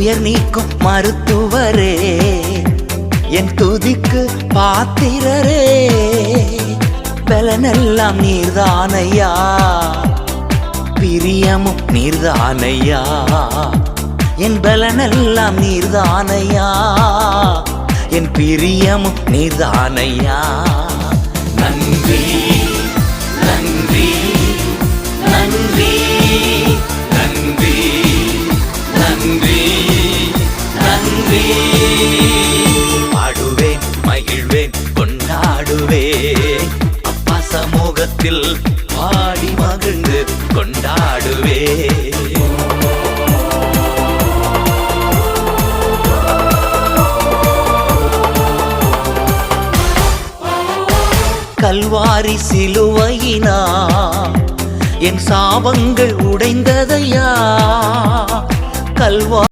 துயர் நீக்கும் மருத்துவரே, என் துதிக்கு பாத்திரரே, பலனெல்லாம் நீர்தானையா, பிரியமும் நீர்தானையா, என் பலனெல்லாம் நீர்தானையா, என் பிரியமும் நீர்தானையா. நன்றி நன்றி நன்றி நன்றி நன்றி நன்றி. பாடுவேன், மகிழ்வேன், கொண்டாடுவேன், அப்பா சமூகத்தில் பாடி மகிழ்ந்து கொண்டாடுவேன். கல்வாரி சிலுவையினா என் சாபங்கள் உடைந்ததையா, கல்வாரி